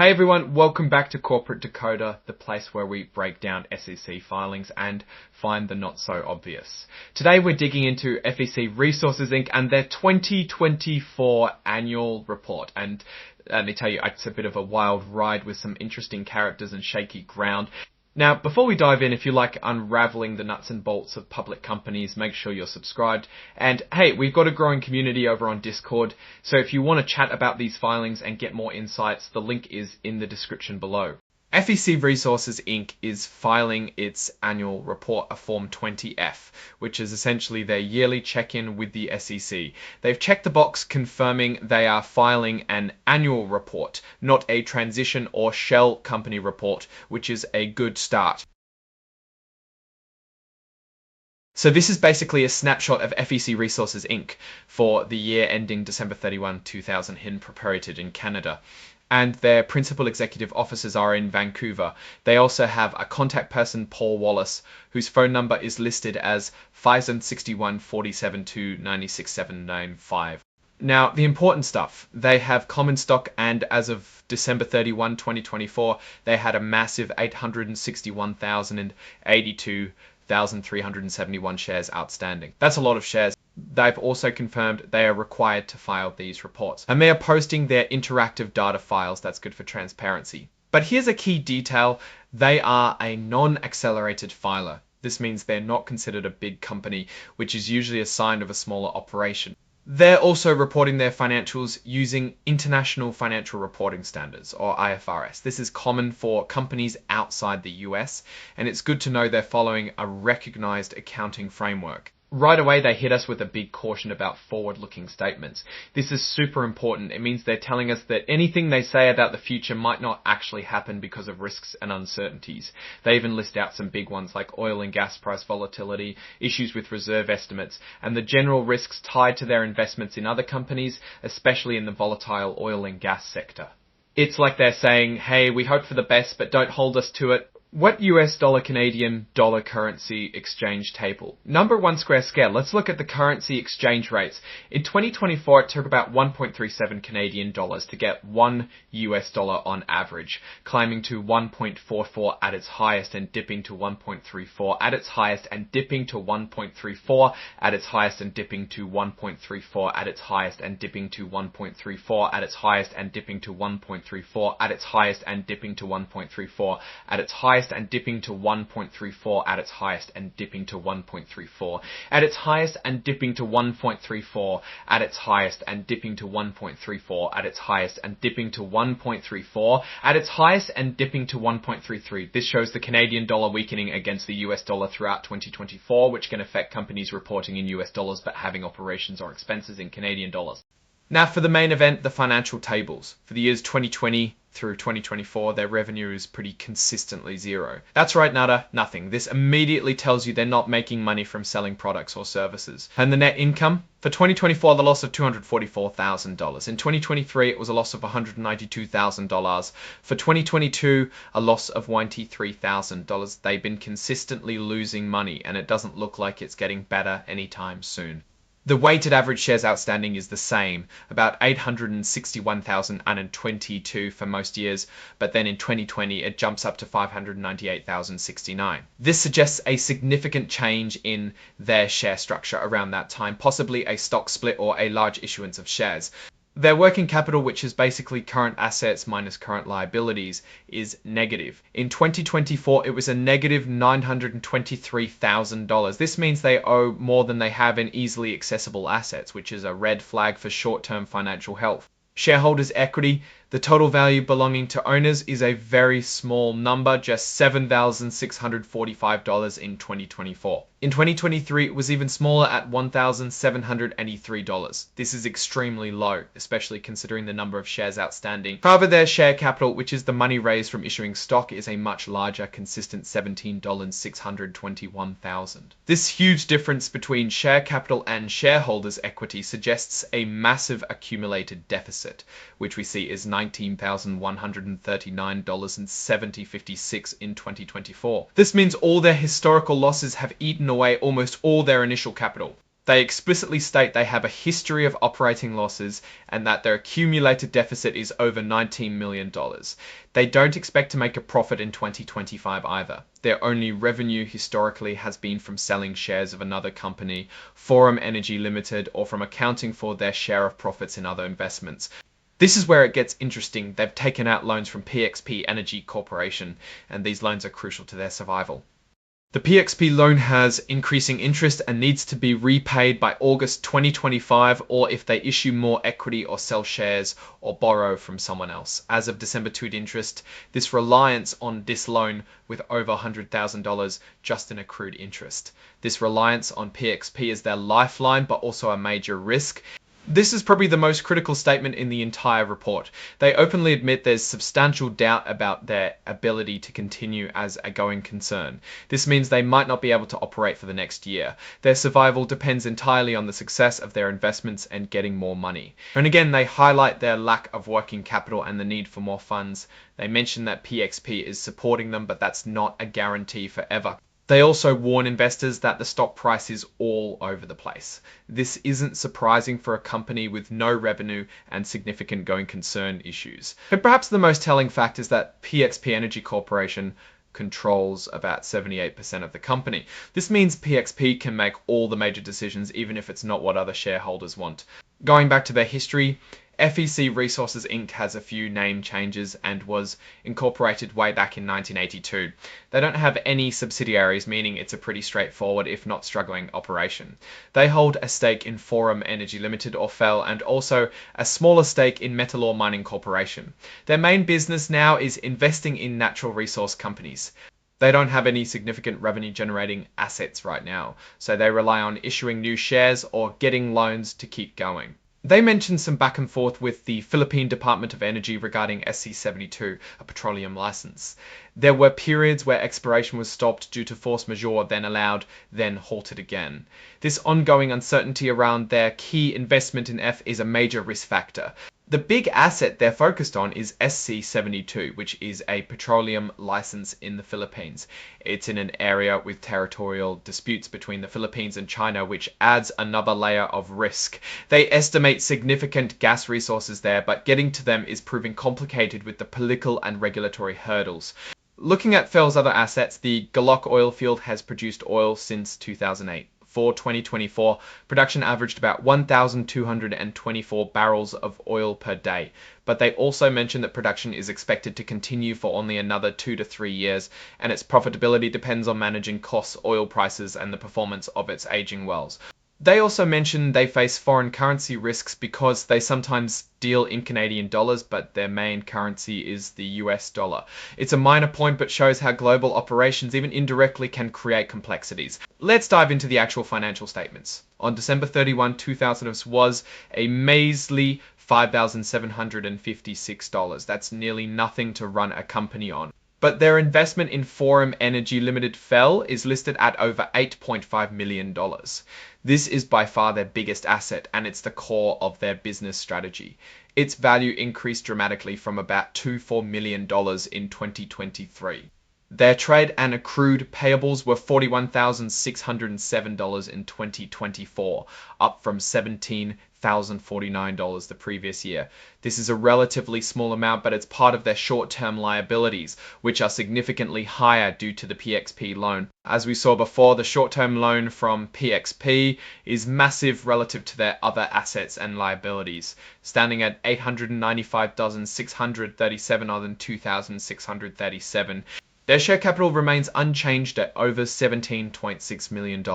Hey everyone, welcome back to Corporate Decoder, the place where we break down SEC filings and find the not so obvious. Today we're digging into FEC Resources Inc. and their 2024 annual report. And let me tell you, it's a bit of a wild ride with some interesting characters and shaky ground. Now, before we dive in, if you like unraveling the nuts and bolts of public companies, make sure you're subscribed. And hey, we've got a growing community over on Discord, so if you want to chat about these filings and get more insights, the link is in the description below. FEC Resources Inc. is filing its annual report, a Form 20F, which is essentially their yearly check-in with the SEC. They've checked the box confirming they are filing an annual report, not a transition or shell company report, which is a good start. So this is basically a snapshot of FEC Resources Inc. for the year ending December 31, 2000, incorporated in Canada. And their principal executive officers are in Vancouver. They also have a contact person, Paul Wallace, whose phone number is listed as 561-472-96795. Now, the important stuff, they have common stock, and as of December 31, 2024, they had a massive 861,082,371 shares outstanding. That's a lot of shares. They've also confirmed they are required to file these reports, and they are posting their interactive data files. That's good for transparency. But here's a key detail. They are a non-accelerated filer. This means they're not considered a big company, which is usually a sign of a smaller operation. They're also reporting their financials using International Financial Reporting Standards, or IFRS. This is common for companies outside the US, and it's good to know they're following a recognized accounting framework. Right away, they hit us with a big caution about forward-looking statements. This is super important. It means they're telling us that anything they say about the future might not actually happen because of risks and uncertainties. They even list out some big ones like oil and gas price volatility, issues with reserve estimates, and the general risks tied to their investments in other companies, especially in the volatile oil and gas sector. It's like they're saying, hey, we hope for the best, but don't hold us to it. What US dollar Canadian dollar currency exchange table? Number one square scale. Let's look at the currency exchange rates. In 2024, it took about 1.37 Canadian dollars to get $1 US on average, climbing to 1.44 at its highest and dipping to 1.34 at its highest and dipping to 1.34 at its highest and dipping to 1.34 at its highest and dipping to 1.34 at its highest and dipping to 1.34 at its highest and dipping to 1.34 at its highest and dipping to 1.34 at its highest and dipping to 1.34 at its highest and dipping to 1.34 at its highest and dipping to 1.34 at its highest and dipping to 1.34 at its highest and dipping to 1.33. This shows the Canadian dollar weakening against the US dollar throughout 2024, which can affect companies reporting in US dollars but having operations or expenses in Canadian dollars. Now for the main event, the financial tables. For the years 2020 through 2024, their revenue is pretty consistently zero. That's right, nada, nothing. This immediately tells you they're not making money from selling products or services. And the net income? For 2024, the loss of $244,000. In 2023, it was a loss of $192,000. For 2022, a loss of $93,000. They've been consistently losing money, and it doesn't look like it's getting better anytime soon. The weighted average shares outstanding is the same, about 861,022 for most years, but then in 2020 it jumps up to 598,069. This suggests a significant change in their share structure around that time, possibly a stock split or a large issuance of shares. Their working capital, which is basically current assets minus current liabilities, is negative. In 2024, it was a negative $923,000. This means they owe more than they have in easily accessible assets, which is a red flag for short-term financial health. Shareholders' equity, the total value belonging to owners, is a very small number, just $7,645 in 2024. In 2023, it was even smaller at $1,783. This is extremely low, especially considering the number of shares outstanding. However, their share capital, which is the money raised from issuing stock, is a much larger, consistent $17,621,000. This huge difference between share capital and shareholders' equity suggests a massive accumulated deficit, which we see is $19,139.7056 in 2024. This means all their historical losses have eaten away almost all their initial capital. They explicitly state they have a history of operating losses and that their accumulated deficit is over $19 million. They don't expect to make a profit in 2025 either. Their only revenue historically has been from selling shares of another company, Forum Energy Limited, or from accounting for their share of profits in other investments. This is where it gets interesting. They've taken out loans from PXP Energy Corporation, and these loans are crucial to their survival. The PXP loan has increasing interest and needs to be repaid by August 2025, or if they issue more equity or sell shares or borrow from someone else. As of December 2 interest, this reliance on this loan with over $100,000 just in accrued interest. This reliance on PXP is their lifeline, but also a major risk. This is probably the most critical statement in the entire report. They openly admit there's substantial doubt about their ability to continue as a going concern. This means they might not be able to operate for the next year. Their survival depends entirely on the success of their investments and getting more money. And again, they highlight their lack of working capital and the need for more funds. They mention that PXP is supporting them, but that's not a guarantee forever. They also warn investors that the stock price is all over the place. This isn't surprising for a company with no revenue and significant going concern issues. But perhaps the most telling fact is that PXP Energy Corporation controls about 78% of the company. This means PXP can make all the major decisions even if it's not what other shareholders want. Going back to their history, FEC Resources Inc. has a few name changes and was incorporated way back in 1982. They don't have any subsidiaries, meaning it's a pretty straightforward, if not struggling, operation. They hold a stake in Forum Energy Limited, or FEL, and also a smaller stake in Metalor Mining Corporation. Their main business now is investing in natural resource companies. They don't have any significant revenue generating assets right now, so they rely on issuing new shares or getting loans to keep going. They mentioned some back and forth with the Philippine Department of Energy regarding SC-72, a petroleum license. There were periods where exploration was stopped due to force majeure, then allowed, then halted again. This ongoing uncertainty around their key investment in F is a major risk factor. The big asset they're focused on is SC-72, which is a petroleum license in the Philippines. It's in an area with territorial disputes between the Philippines and China, which adds another layer of risk. They estimate significant gas resources there, but getting to them is proving complicated with the political and regulatory hurdles. Looking at FEL's other assets, the Galok oil field has produced oil since 2008. For 2024, production averaged about 1,224 barrels of oil per day, but they also mentioned that production is expected to continue for only another 2 to 3 years, and its profitability depends on managing costs, oil prices, and the performance of its aging wells. They also mentioned they face foreign currency risks because they sometimes deal in Canadian dollars, but their main currency is the US dollar. It's a minor point, but shows how global operations, even indirectly, can create complexities. Let's dive into the actual financial statements. On December 31, 2000 was a measly $5,756. That's nearly nothing to run a company on. But their investment in Forum Energy Limited FEL is listed at over $8.5 million. This is by far their biggest asset, and it's the core of their business strategy. Its value increased dramatically from about $4 million in 2023. Their trade and accrued payables were $41,607 in 2024, up from $17,049 the previous year. This is a relatively small amount, but it's part of their short-term liabilities, which are significantly higher due to the PXP loan. As we saw before, the short-term loan from PXP is massive relative to their other assets and liabilities, standing at $895,637 other than $2,637. Their share capital remains unchanged at over $17.6 million.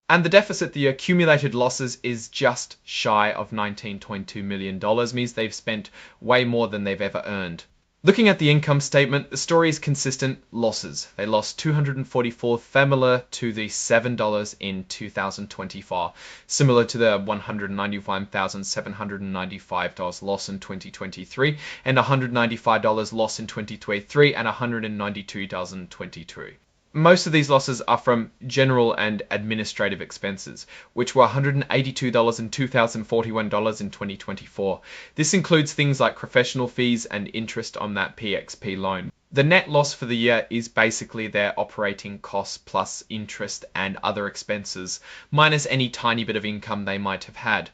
And the deficit, the accumulated losses, is just shy of $19.2 million, means they've spent way more than they've ever earned. Looking at the income statement, the story is consistent: losses. They lost $244, similar to the $7 in 2024, similar to the $191,795 loss in 2023, and $195 loss in 2023, and $192 in 2022. Most of these losses are from general and administrative expenses, which were $182 and $2,041 in 2024. This includes things like professional fees and interest on that PXP loan. The net loss for the year is basically their operating costs plus interest and other expenses, minus any tiny bit of income they might have had.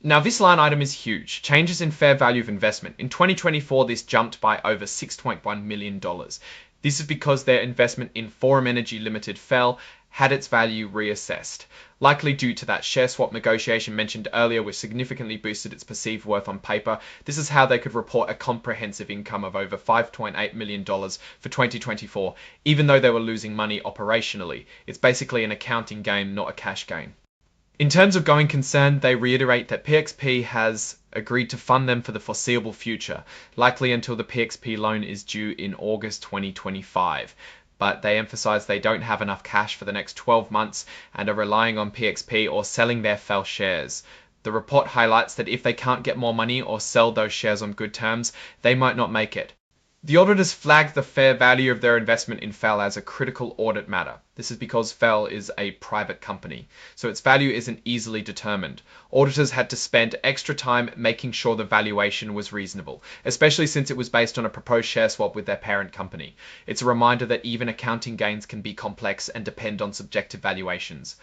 Now, this line item is huge. Changes in fair value of investment. In 2024, this jumped by over $6.1 million. This is because their investment in Forum Energy Limited fell, had its value reassessed, likely due to that share swap negotiation mentioned earlier, which significantly boosted its perceived worth on paper. This is how they could report a comprehensive income of over $5.8 million for 2024, even though they were losing money operationally. It's basically an accounting gain, not a cash gain. In terms of going concern, they reiterate that PXP has agreed to fund them for the foreseeable future, likely until the PXP loan is due in August 2025. But they emphasize they don't have enough cash for the next 12 months and are relying on PXP or selling their FEL shares. The report highlights that if they can't get more money or sell those shares on good terms, they might not make it. The auditors flagged the fair value of their investment in FEL as a critical audit matter. This is because FEL is a private company, so its value isn't easily determined. Auditors had to spend extra time making sure the valuation was reasonable, especially since it was based on a proposed share swap with their parent company. It's a reminder that even accounting gains can be complex and depend on subjective valuations.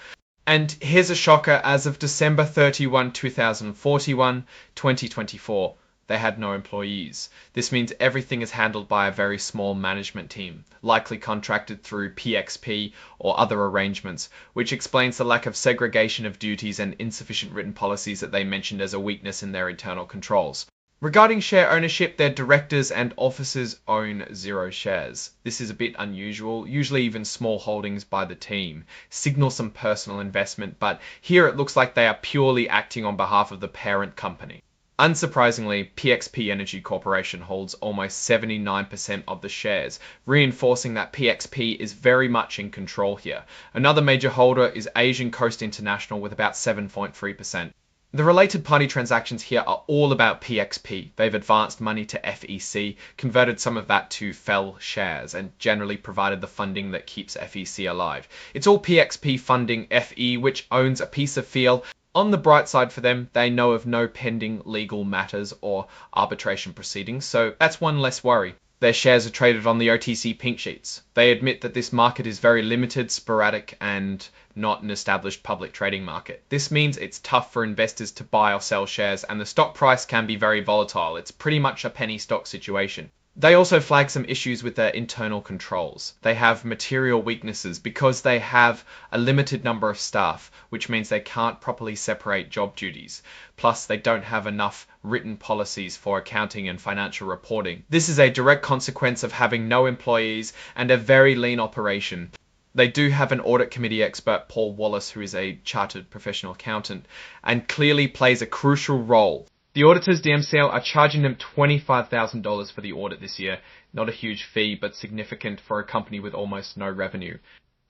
And here's a shocker: as of December 31, 2024, they had no employees. This means everything is handled by a very small management team, likely contracted through PXP or other arrangements, which explains the lack of segregation of duties and insufficient written policies that they mentioned as a weakness in their internal controls. Regarding share ownership, their directors and officers own 0 shares. This is a bit unusual. Usually even small holdings by the team signal some personal investment, but here it looks like they are purely acting on behalf of the parent company. Unsurprisingly, PXP Energy Corporation holds almost 79% of the shares, reinforcing that PXP is very much in control here. Another major holder is Asian Coast International with about 7.3%. The related party transactions here are all about PXP. They've advanced money to FEC, converted some of that to FEL shares, and generally provided the funding that keeps FEC alive. It's all PXP funding FE, which owns a piece of FEL. On the bright side for them, they know of no pending legal matters or arbitration proceedings, so that's one less worry. Their shares are traded on the OTC pink sheets. They admit that this market is very limited, sporadic, and not an established public trading market. This means it's tough for investors to buy or sell shares, and the stock price can be very volatile. It's pretty much a penny stock situation. They also flag some issues with their internal controls. They have material weaknesses because they have a limited number of staff, which means they can't properly separate job duties. Plus, they don't have enough written policies for accounting and financial reporting. This is a direct consequence of having no employees and a very lean operation. They do have an audit committee expert, Paul Wallace, who is a chartered professional accountant and clearly plays a crucial role. The auditors, DMCL, are charging them $25,000 for the audit this year. Not a huge fee, but significant for a company with almost no revenue.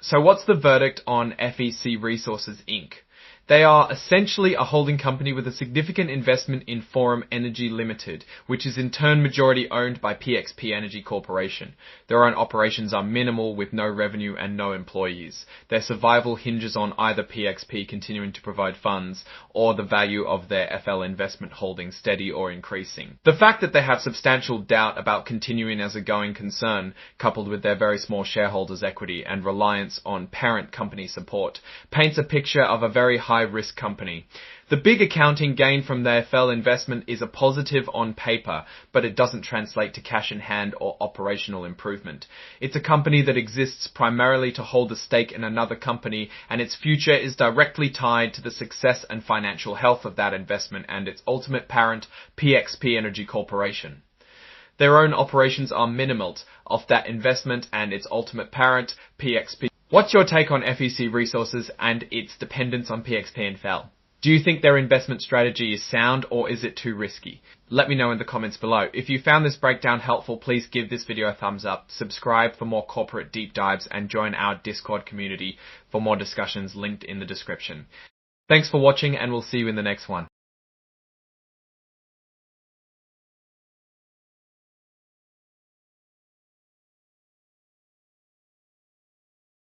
So what's the verdict on FEC Resources Inc? They are essentially a holding company with a significant investment in Forum Energy Limited, which is in turn majority owned by PXP Energy Corporation. Their own operations are minimal with no revenue and no employees. Their survival hinges on either PXP continuing to provide funds or the value of their FL investment holding steady or increasing. The fact that they have substantial doubt about continuing as a going concern, coupled with their very small shareholders' equity and reliance on parent company support, paints a picture of a very high-risk company. The big accounting gain from their FEL investment is a positive on paper, but it doesn't translate to cash in hand or operational improvement. It's a company that exists primarily to hold a stake in another company, and its future is directly tied to the success and financial health of that investment and its ultimate parent, PXP Energy Corporation. Their own operations are minimal of that investment and its ultimate parent, PXP. What's your take on FEC Resources and its dependence on PXP and FEL? Do you think their investment strategy is sound or is it too risky? Let me know in the comments below. If you found this breakdown helpful, please give this video a thumbs up, subscribe for more corporate deep dives, and join our Discord community for more discussions linked in the description. Thanks for watching, and we'll see you in the next one.